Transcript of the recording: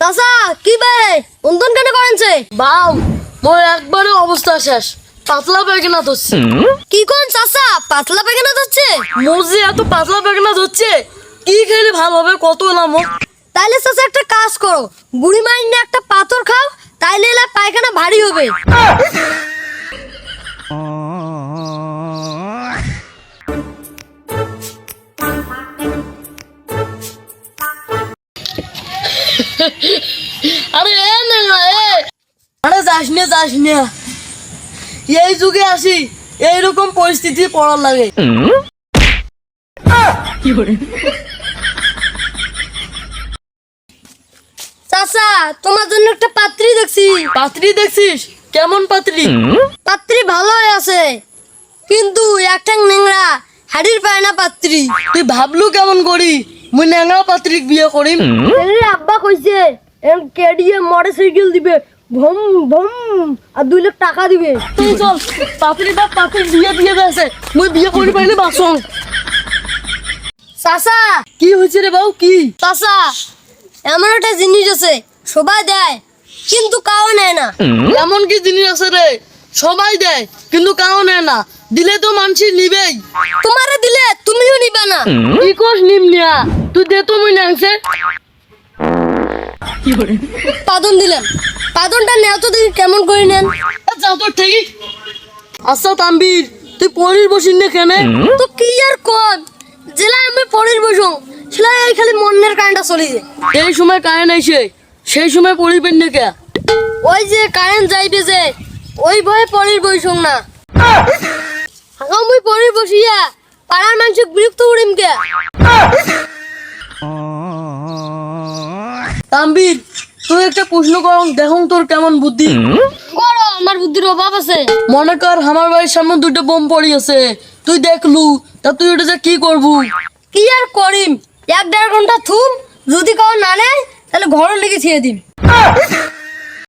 চাচা কি বে অন্তন কেন করেনছে বাউ মোর একবারে অবস্থা শেষ, পাতলা পায়খানা ধরছে। কি কোন চাচা পাতলা পায়খানা হচ্ছে? মোর যে এত পাতলা পায়খানা ধরছে, কি খেলে ভালো হবে কত নাম। তাইলে চাচা একটা কাজ করো, বুড়ি মাইন্ডে একটা পাথর খাও, তাইলে এলা পায়খানা ভারী হবে। আরে আরে যাস না, এই যুগে আসি এইরকম পরিস্থিতি পড়ার লাগে। চাচা তোমার জন্য একটা পাত্রী দেখছি। পাত্রী দেখছিস? কেমন পাত্রী? পাত্রী ভালোই আছে, কিন্তু একটা নেংরা হাড়ির পায় না পাত্রী। তুই ভাবলু কেমন করি মুই ন্যাংরা পাত্রিক বিয়ে করিম? আব্বা কইছে কেডিএম মোটরসাইকেল দিবে, ভম ভম, আর 2 লাখ টাকা দিবে। তুই চল, পাত্রী বিয়ে দিয়ে দেছে, মুই বিয়ে করি পাইলে বাসং। চাচা কি হয়েছে রে বাউ? কি? চাচা এমন একটা জিনিস আছে সবাই দেয় কিন্তু কাও নেয় না। এমন কি জিনিস আছে রে সবাই দেয় কিন্তু কাও নেয় না? দিলে তো মানুষ নিবেই। তোমারে দিলে তুমিও নিবে না। কি কোস নিম নিয়া? তুই দে তো মুই নাংছে। পাদন দিলেন, পাদনটা নেও তো দেখি কেমন করে নেন। যাও তো ঠিকই। আচ্ছা তাম্বির, তুই পরির বসিন না কেন? তো কি আর কোন জেলায় আমি পরের বসুন সেলাই খালি মনের কারেন্টটা চলে যায়। এই সময় কারেন্ট আইছে, সেই সময় পরিবেন না কে? ওই যে কারেন্ট যাইবে যে ওই ভয়ে পরের বসুন না। আমি পরের বসিয়া পাড়ার মানুষ বিরক্ত করিম কে? তাম্বির, তুই একটা প্রশ্ন কর, দেখুন তোর কেমন বুদ্ধি। করো, আমার বুদ্ধির অভাব আছে। মনে কর আমার বাড়ির সামনে 2টা বোম পড়ি আছে, তুই দেখলু, তা তুই ওটা যে কি করবু? কি আর করিম, 1-1.5 ঘন্টা থুম, যদি কাউ না নেয় তাহলে ঘরের লেগে ছেড়ে দিন।